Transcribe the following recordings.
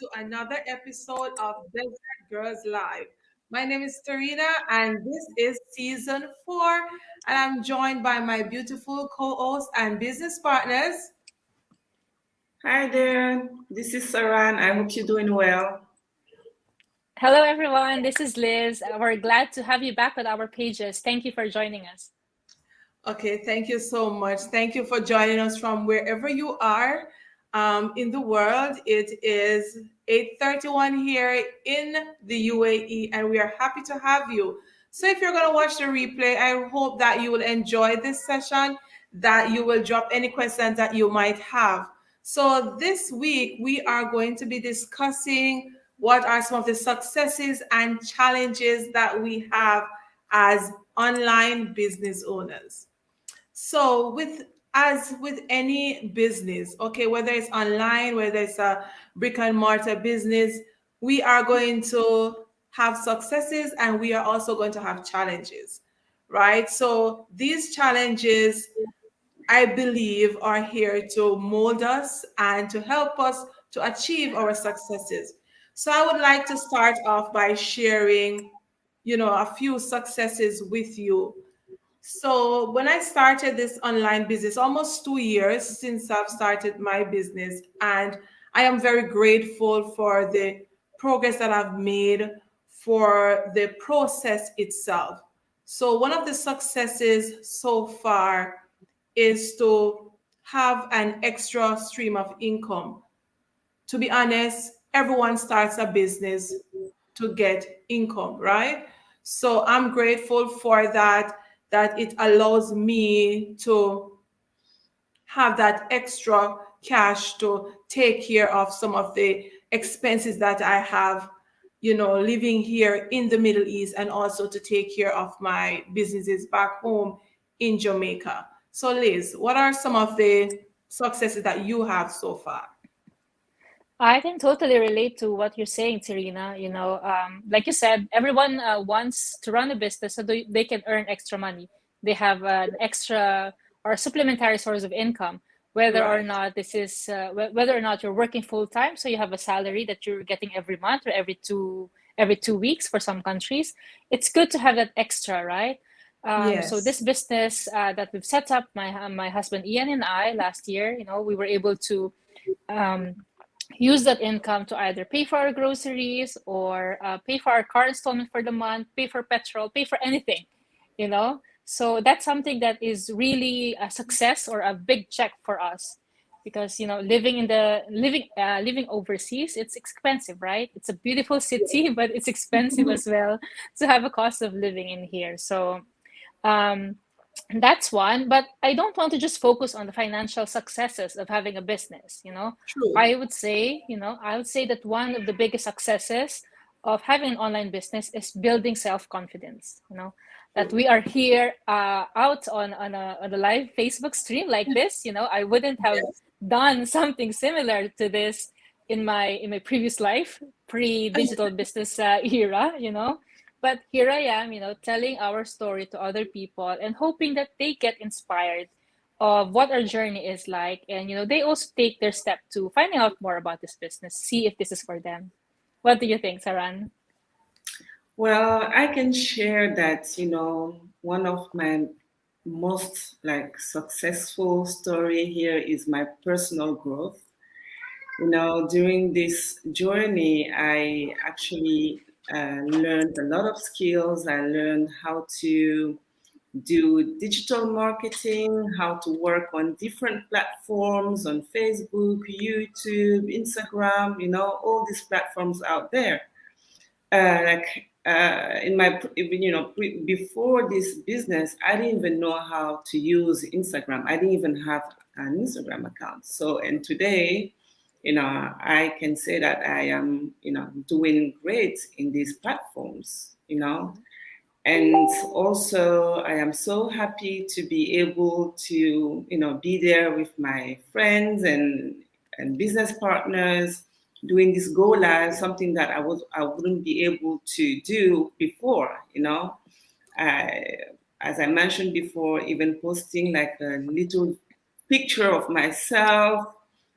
to another episode of Desert Girls Live. My name is Tarina, and this is season 4. And I'm joined by my beautiful co hosts and business partners. Hi there, this is Saran. I hope you're doing well. Hello, everyone. This is Liz. We're glad to have you back with our pages. Thank you for joining us. Okay, thank you so much. Thank you for joining us from wherever you are in the world. It is 8:31 here in the UAE, and we are happy to have you. So if you're going to watch the replay, I hope that you will enjoy this session, that you will drop any questions that you might have. So this week, we are going to be discussing what are some of the successes and challenges that we have as online business owners. So with as with any business, okay, whether it's online, whether it's a brick and mortar business, we are going to have successes and we are also going to have challenges, right? So these challenges, I believe, are here to mold us and to help us to achieve our successes. So I would like to start off by sharing, a few successes with you. So when I started this online business, almost 2 years since I've started my business, and I am very grateful for the progress that I've made, for the process itself. So one of the successes so far is to have an extra stream of income. To be honest, everyone starts a business to get income, right? So I'm grateful for that it allows me to have that extra cash to take care of some of the expenses that I have, living here in the Middle East, and also to take care of my businesses back home in Jamaica. So Liz, what are some of the successes that you have so far? I can totally relate to what you're saying, Serena. Like you said, everyone wants to run a business so they can earn extra money. They have an extra or supplementary source of income, Right. whether or not you're working full time, so you have a salary that you're getting every month or every two weeks for some countries. It's good to have that extra, right? So Yes. this business that we've set up, my husband Ian and I last year, we were able to. Um, Use that income to either pay for our groceries or pay for our car installment for the month, pay for petrol, pay for anything, So that's something that is really a success or a big check for us, because living overseas, it's expensive, right? It's a beautiful city, but it's expensive as well to have a cost of living in here. So um, that's one, but I don't want to just focus on the financial successes of having a business. True. I would say that one of the biggest successes of having an online business is building self-confidence. That True. we are here out on a live Facebook stream like this. I wouldn't have Yes. done something similar to this in my previous life, pre-digital business era. But here I am, telling our story to other people and hoping that they get inspired of what our journey is like. And, they also take their step to finding out more about this business, see if this is for them. What do you think, Saran? Well, I can share that, one of my most successful story here is my personal growth. During this journey, I actually learned a lot of skills. I learned how to do digital marketing, how to work on different platforms on Facebook, YouTube, Instagram, all these platforms out there. In my, before this business, I didn't even know how to use Instagram. I didn't even have an Instagram account. So, and today, I can say that I am, doing great in these platforms, and also I am so happy to be able to be there with my friends and business partners doing this go live, something that I wouldn't be able to do before. I, as I mentioned before, even posting like a little picture of myself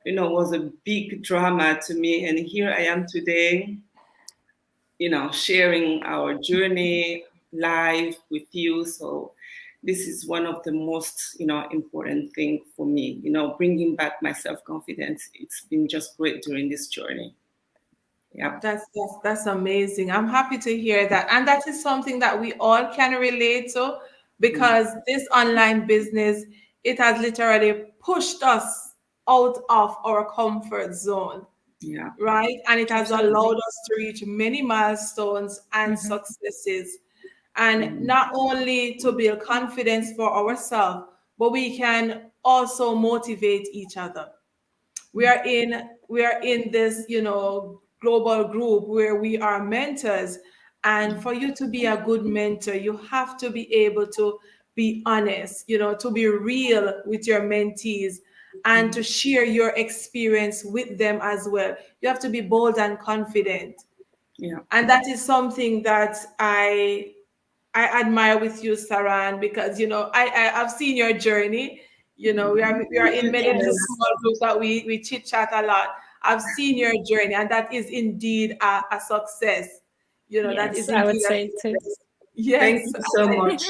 was a big drama to me. And here I am today, sharing our journey live with you. So this is one of the most, important thing for me, bringing back my self-confidence. It's been just great during this journey. Yeah. That's amazing. I'm happy to hear that. And that is something that we all can relate to, because this online business, it has literally pushed us out of our comfort zone. Yeah. Right? And it has Absolutely. allowed us to reach many milestones and successes. And not only to build confidence for ourselves, but we can also motivate each other. We are in this, global group where we are mentors. And for you to be a good mentor, you have to be able to be honest, to be real with your mentees and to share your experience with them as well. You have to be bold and confident. Yeah. And that is something that I admire with you, Saran, because I've seen your journey. We are in many little Yes. small groups that we chit chat a lot. I've seen your journey, and that is indeed a success. That Yes, is I would indeed a say it too. success. Thank Yes, you so much.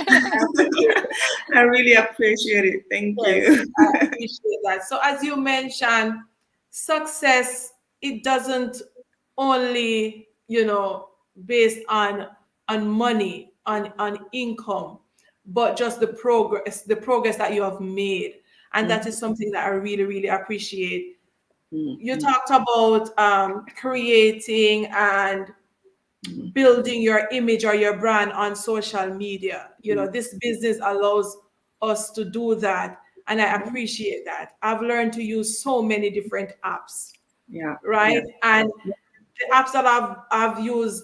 I really appreciate it. Thank yes, you. I appreciate that. So as you mentioned, success, it doesn't only, based on money, on income, but just the progress that you have made. And that is something that I really, really appreciate. You talked about creating and building your image or your brand on social media. This business allows us to do that. And I appreciate that. I've learned to use so many different apps, Yeah. right? Yeah. And the apps that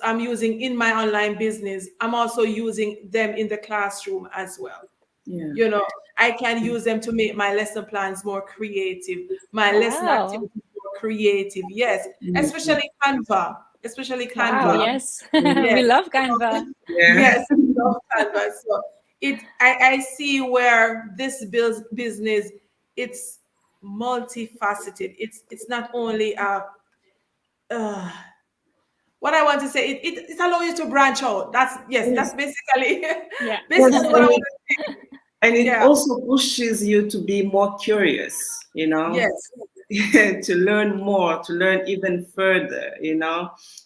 I'm using in my online business, I'm also using them in the classroom as well. Yeah. I can use them to make my lesson plans more creative, my lesson Wow. activities more creative. Yes, especially Canva. Especially Wow, Canva. yes. Yes. We love Canva. Yeah. Yes, I love Canva. So I see where this business, it's multifaceted. It's not only uh, what I want to say. It allows you to branch out. That's basically Yeah. basically what I want to say. And it Yeah. also pushes you to be more curious, Yes. to learn more, to learn even further,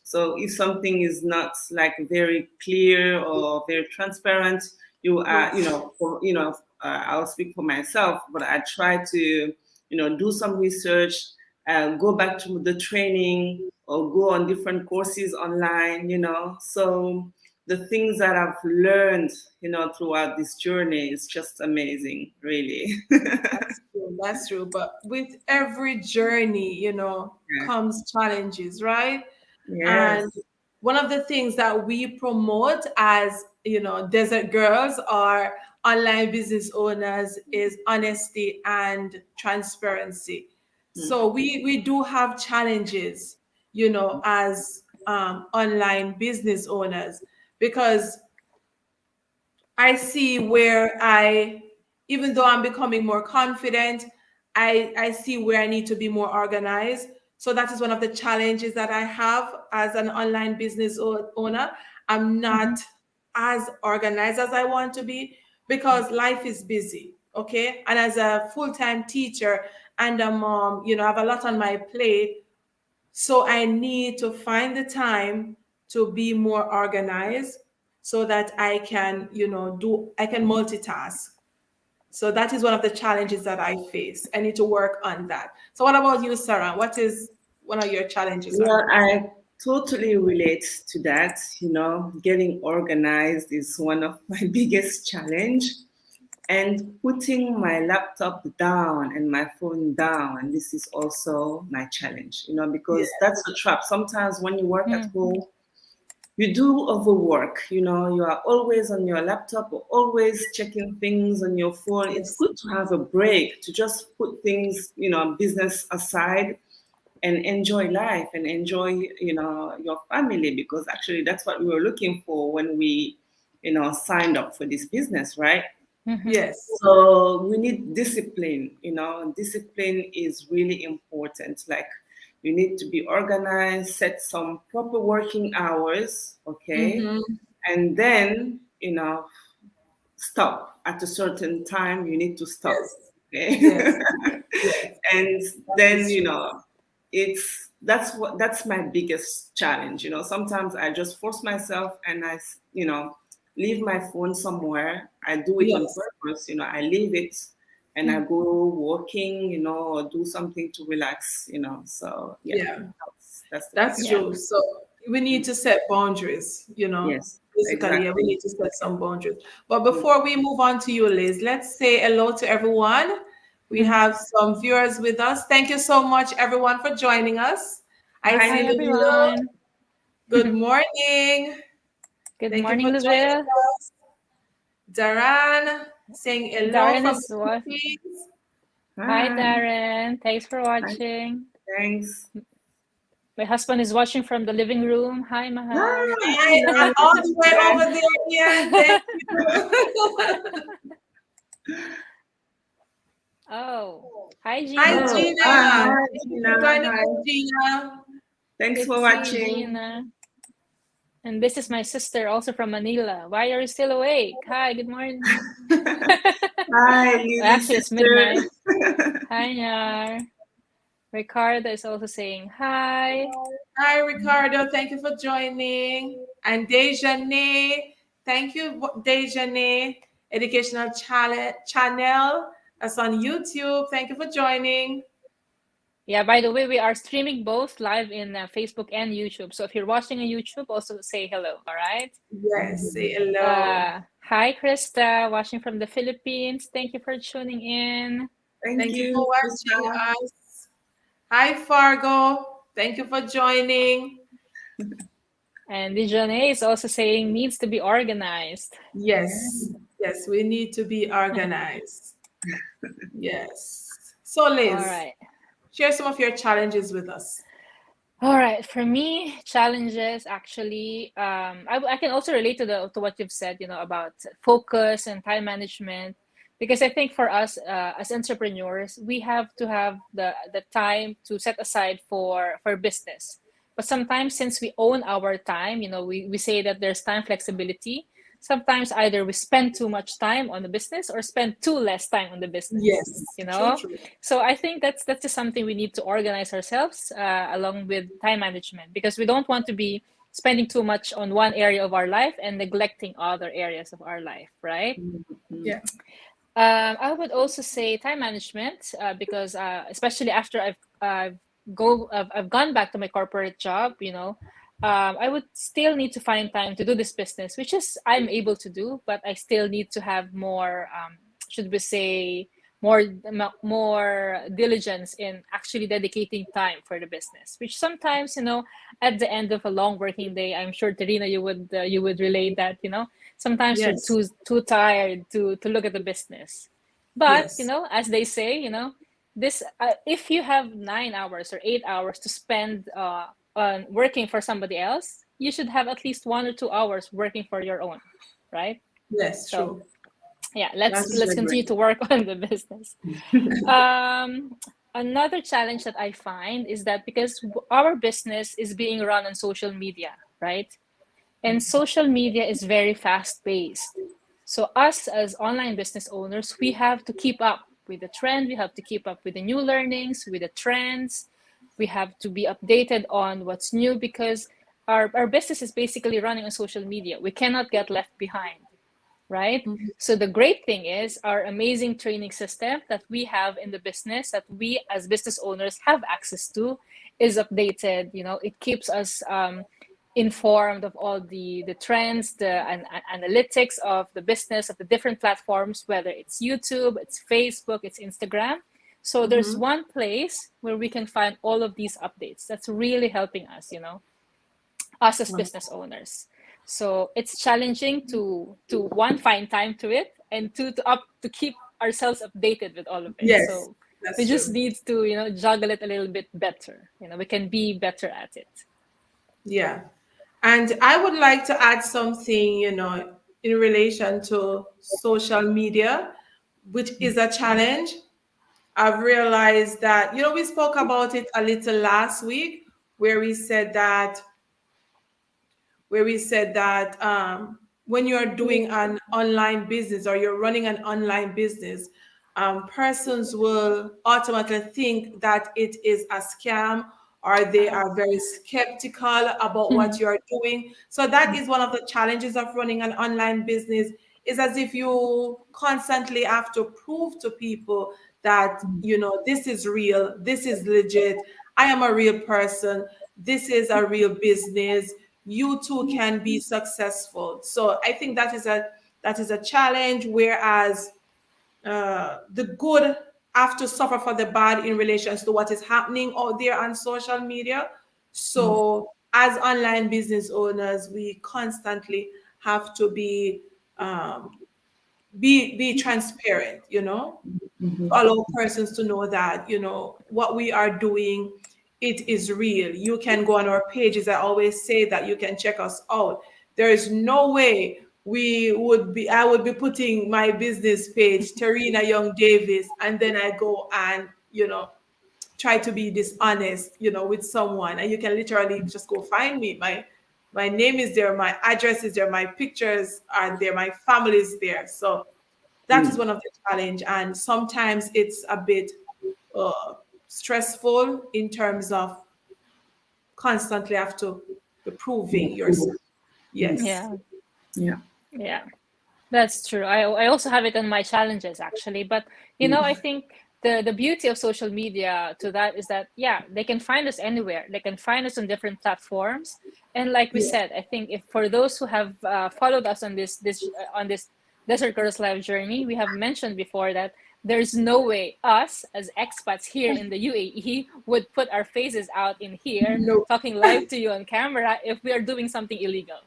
So if something is not like very clear or very transparent, you are, Yes. I'll speak for myself, but I try to, do some research, go back to the training or go on different courses online, So the things that I've learned, throughout this journey is just amazing, really. That's true. That's true. But with every journey, Yeah. comes challenges, right? And Yes. one of the things that we promote as, Desert Girls or online business owners is honesty and transparency. So we do have challenges, as online business owners, because I see where even though I'm becoming more confident, I see where I need to be more organized. So that is one of the challenges that I have as an online business owner. I'm not as organized as I want to be because life is busy. Okay. And as a full-time teacher and a mom, I have a lot on my plate. So I need to find the time to be more organized so that I can, I can multitask. So that is one of the challenges that I face. I need to work on that. So what about you, Sarah? What is one of your challenges? Well, I totally relate to that. Getting organized is one of my biggest challenge. And putting my laptop down and my phone down, and this is also my challenge, because that's the trap. Sometimes when you work at home, you do overwork, you are always on your laptop or always checking things on your phone. It's Yes. good to have a break, to just put things, business aside and enjoy life and enjoy, your family, because actually that's what we were looking for when we, signed up for this business, right? Mhm. Yes. So we need discipline, discipline is really important. Like you need to be organized, set some proper working hours, okay? Mm-hmm. And then, stop at a certain time, you need to stop, Yes. okay? Yes. Yes. And That then, is true. that's my biggest challenge. Sometimes I just force myself and leave my phone somewhere. I do it on Yes. purpose. I leave it and I go walking, or do something to relax. So yeah, Yeah. that's the That's biggest Yeah. true. challenge. So we need to set boundaries, Yes, Basically, yeah, we exactly. need to set some boundaries. But before we move on to you, Liz, let's say hello to everyone. We Mhm. have some viewers with us. Thank you so much, everyone, for joining us. I Hi, see Hi, Lucille. everyone. Good morning. Good Thank you for morning, joining Luzelle. us. Daran saying hello Darren from is the what? Philippines. Hi, hi, Darren. Thanks for hi, watching. thanks. My husband is watching from the living room. Hi, Mahal. Ah, Hi, all the way nice. over there, Ian. Thank you. Oh, hi, Hi, Gina. Oh, Gina. hi, Thank you for Gina. joining Hi. us, Gina. Thanks Good to for see you, watching. Gina. And this is my sister, also from Manila. Why are you still awake? Hi, good morning. Hi, Lily's Actually, it's sister. midnight. Hi, Nyar. Ricardo is also saying hi. Hi, Ricardo. Thank you for joining. And Dejane. Thank you, Dejane. Educational channel. That's on YouTube. Thank you for joining. Yeah, by the way, we are streaming both live in Facebook and YouTube. So if you're watching on YouTube, also say hello, all right? Yes, say hello. Hi, Krista, watching from the Philippines. Thank you for tuning in. Thank Thank you for you, watching Krista. us. Hi, Fargo. Thank you for joining. And Dijonay is also saying needs to be organized. Yes, yes, we need to be organized. Yes. So, All Liz, right. share some of your challenges with us. All right. For me, challenges actually, I can also relate to what you've said, about focus and time management, because I think for us as entrepreneurs, we have to have the time to set aside for business. But sometimes, since we own our time, we say that there's time flexibility. Sometimes either we spend too much time on the business or spend too less time on the business. Yes, You true, know, true. so I think that's just something we need to organize ourselves along with time management, because we don't want to be spending too much on one area of our life and neglecting other areas of our life, right? Mhm. Yeah. I would also say time management because especially after I've gone back to my corporate job, I would still need to find time to do this business, which is I'm able to do, but I still need to have more, should we say, more diligence in actually dedicating time for the business. Which sometimes, at the end of a long working day, I'm sure Terina, you would relate that, sometimes you're Yes. too tired to look at the business. But Yes. as they say, this if you have 9 hours or 8 hours to spend on working for somebody else, you should have at least 1 or 2 hours working for your own, right? Yes, So true. yeah, let's That's let's so continue great. to work on the business. um, Another challenge that I find is that because our business is being run on social media, right? And social media is very fast paced. So, us as online business owners, we have to keep up with the trend, we have to keep up with the new learnings, with the trends, we have to be updated on what's new because our business is basically running on social media. We cannot get left behind, right? Mhm. So the great thing is our amazing training system that we have in the business that we as business owners have access to is updated. It keeps us informed of all the trends, analytics of the business of the different platforms, whether it's YouTube, it's Facebook, it's Instagram. So there's Mhm. one place where we can find all of these updates. That's really helping us, us as Wow. business owners. So it's challenging to one, find time to it, and two, to keep ourselves updated with all of it. Yes, So we that's just true. need to juggle it a little bit better. We can be better at it. Yeah. And I would like to add something, in relation to social media, which is a challenge. I've realized that, we spoke about it a little last week, where we said that when you're doing an online business or you're running an online business, persons will automatically think that it is a scam, or they are very skeptical about what you're doing. So that is one of the challenges of running an online business, is as if you constantly have to prove to people that, this is real, this is legit, I am a real person, this is a real business, you too can be successful. So I think that is a challenge, whereas the good have to suffer for the bad in relation to what is happening out there on social media. So as online business owners, we constantly have to be transparent, allow persons to know that, what we are doing, it is real. You can go on our pages. I always say that you can check us out. There is no way I would be putting my business page, Tarina Young Davis, and then I go and, try to be dishonest, with someone. And you can literally just go find me. My name is there, my address is there, my pictures are there, my family is there. So that is one of the challenge, and sometimes it's a bit stressful in terms of constantly have to be proving yourself. Yes. Yeah, that's true. I also have it on my challenges, actually. But I think the beauty of social media to that is that, yeah, they can find us anywhere. They can find us on different platforms. And like we said, I think if for those who have followed us on this Desert Girls Live journey, we have mentioned before that there's no way us as expats here in the UAE would put our faces out in here talking live to you on camera if we are doing something illegal,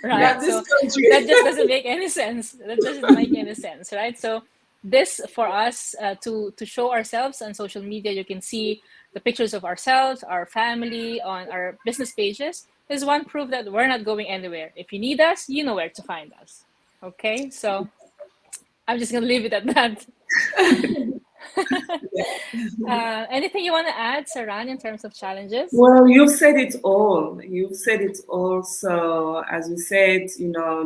right? So that just doesn't make any sense. That doesn't make any sense, right? So this for us to show ourselves on social media, you can see the pictures of ourselves, our family on our business pages, is one proof that we're not going anywhere. If you need us, you know where to find us. Okay, so I'm just gonna leave it at that. Anything you want to add, Saran, in terms of challenges? Well, you've said it all. So, as you said,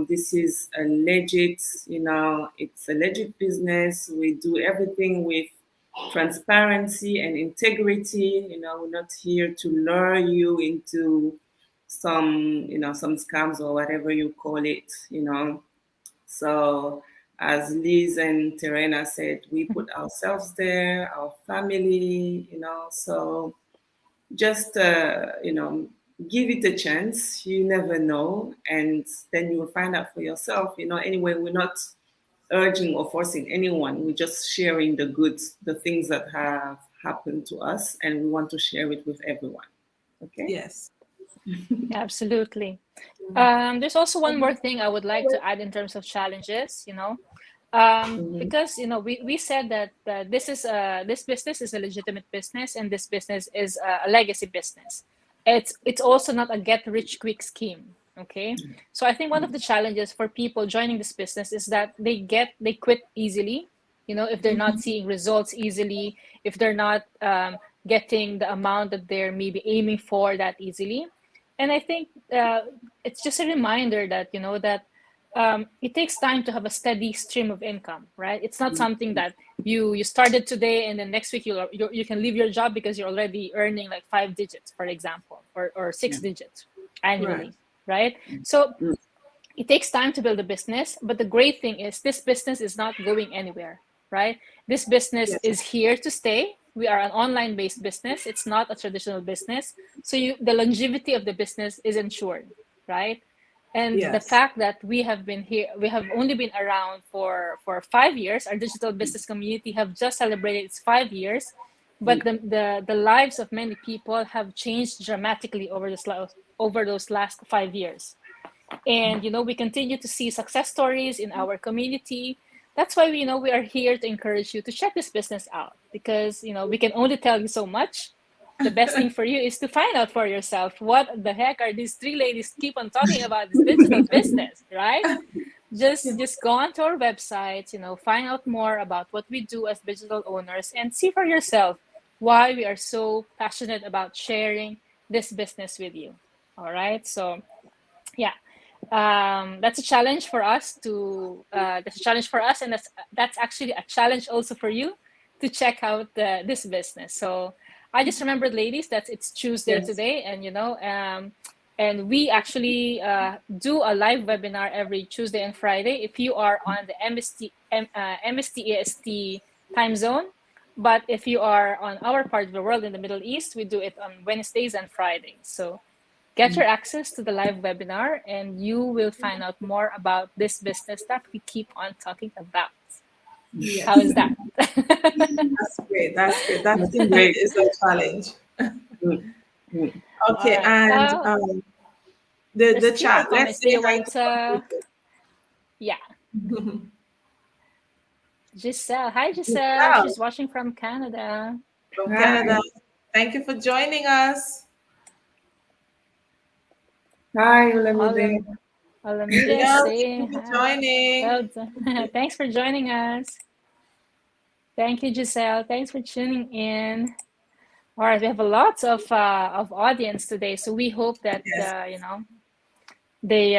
this is a legit, it's a legit business. We do everything with transparency and integrity. We're not here to lure you into some scams or whatever you call it. So, as Liz and Terena said, we put ourselves there, our family, so just, give it a chance. You never know. And then you will find out for yourself, anyway, we're not urging or forcing anyone. We're just sharing the things that have happened to us, and we want to share it with everyone. Okay? Yes. Absolutely. There's also one more thing I would like to add in terms of challenges, because we said that this business is a legitimate business, and this business is a legacy business. It's also not a get rich quick scheme. Okay, so I think one of the challenges for people joining this business is that they quit easily. If they're not seeing results easily, if they're not getting the amount that they're maybe aiming for that easily. And I think it's just a reminder that it takes time to have a steady stream of income, right? It's not something that you started today and then next week you can leave your job because you're already earning like 5 digits, for example, or 6 digits annually, right? So it takes time to build a business, but the great thing is this business is not going anywhere, right? This business is here to stay. We are an online-based business. It's not a traditional business. So the longevity of the business is ensured, right? And the fact that we have only been around for 5 years. Our digital business community have just celebrated its 5 years, but the lives of many people have changed dramatically over those last 5 years. And we continue to see success stories in our community. That's why we are here to encourage you to check this business out, because we can only tell you so much. The best thing for you is to find out for yourself what the heck are these 3 ladies keep on talking about this digital business, right? just go onto our website, find out more about what we do as digital owners and see for yourself why we are so passionate about sharing this business with you. All right. So yeah, that's a challenge for us that's a challenge for us, and that's actually a challenge also for you to check out this business. So I just remembered, ladies, that it's Tuesday today, and we actually do a live webinar every Tuesday and Friday if you are on the MST EST time zone. But if you are on our part of the world in the Middle East, we do it on Wednesdays and Fridays. So get your access to the live webinar and you will find out more about this business that we keep on talking about. Yes. How is that? That's great. That's great. That indeed is a challenge. Okay, Right. and the chat. Let's Do say you hi want to yeah. Giselle. Hi, Giselle. Giselle She's watching from Canada. from Hi. Canada. Thank you for joining us. Hi, Olamide. Olamide Yeah, saying thank you for hi. joining. Well done. Thanks for joining us. Thank you, Giselle. Thanks for tuning in. All right, we have a lot of audience today, so we hope that Yes. they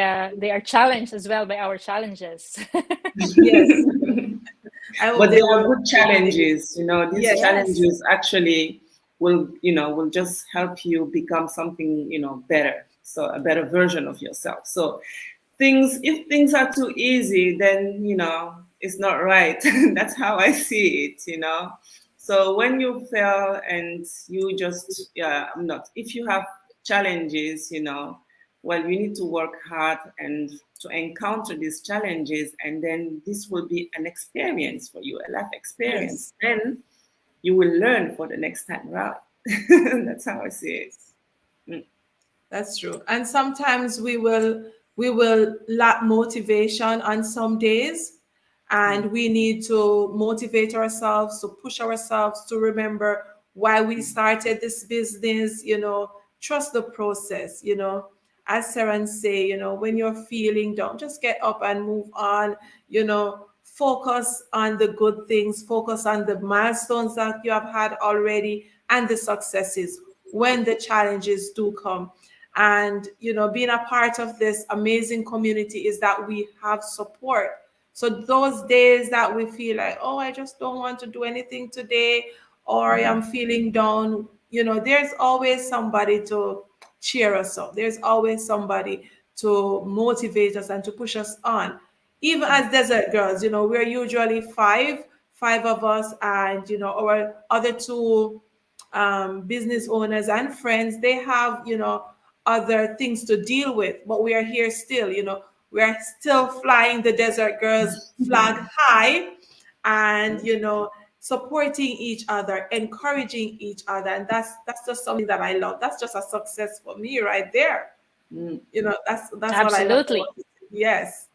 are challenged as well by our challenges. Yes. I hope But they they are are. good challenges. These Yes. challenges actually will just help you become something, better. So a better version of yourself. So if things are too easy, then, it's not right. That's how I see it. So when you fail and you just, if you have challenges, well, you need to work hard and to encounter these challenges, and then this will be an experience for you, a life experience. Yes. Then you will learn for the next time around. That's how I see it. That's true. And sometimes we will lack motivation on some days, and we need to motivate ourselves, to push ourselves to remember why we started this business, trust the process, as Sarah say, when you're feeling down, just get up and move on, focus on the good things, focus on the milestones that you have had already and the successes when the challenges do come. And being a part of this amazing community is that we have support. So those days that we feel like, oh, I just don't want to do anything today, or I am feeling down, there's always somebody to cheer us up. There's always somebody to motivate us and to push us on. Even as desert girls, we're usually five of us, and our other two business owners and friends, they have other things to deal with, but we are here still. We are still flying the desert girls flag high, and supporting each other, encouraging each other, and that's just something that I love. That's just a success for me right there. Mm. That's what I love Absolutely. about it. Yes.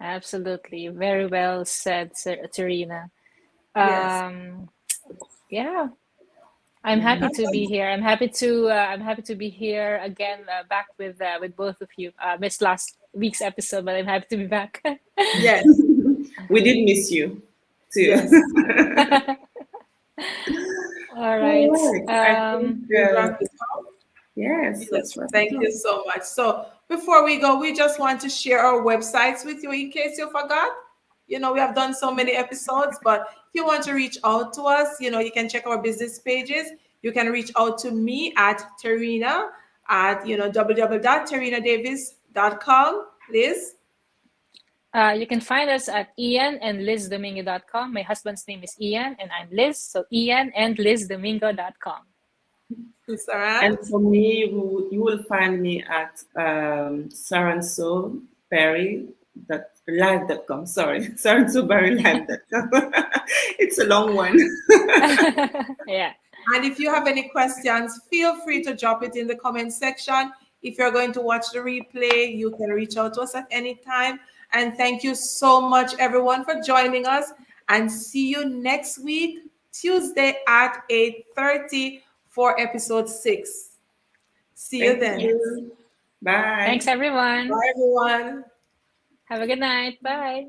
Absolutely. Very well said, Serena. Yes. Yeah, I'm happy to be here. I'm happy to be here again, back with both of you. Missed last week's episode, but I'm happy to be back. Yes. We did miss you too. Yes. All right. I think, We'll wrap it up. yes, Yes, that's right. thank you so much. So before we go, we just want to share our websites with you in case you forgot. We have done so many episodes, but if you want to reach out to us, you can check our business pages. You can reach out to me at Terina at www.terinadavis.com. Liz. You can find us at ianandlizdomingo.com. My husband's name is Ian, and I'm Liz. So ianandlizdomingo.com. Sarah. And for me, you will find me at live.com. Sorry, saransoberrylive.com. It's a long one. Yeah. And if you have any questions, feel free to drop it in the comment section. If you're going to watch the replay, you can reach out to us at any time. And thank you so much, everyone, for joining us. And see you next week, Tuesday at 8:30 for episode 6. See you Thank then. you. Bye. Thanks, everyone. Bye, everyone. Have a good night. Bye.